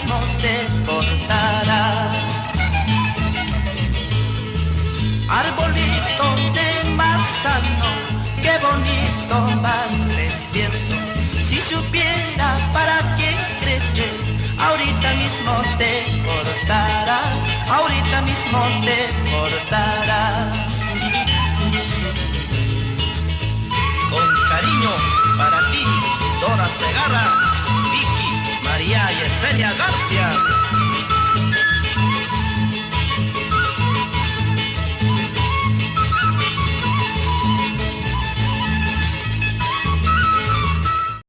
mismo te cortará. Arbolito de manzano, qué bonito vas creciendo. Si supiera para qué creces, ahorita mismo te cortará, ahorita mismo te cortará. Con cariño para ti, Dora Segarra, Vicky, María Yesenia García.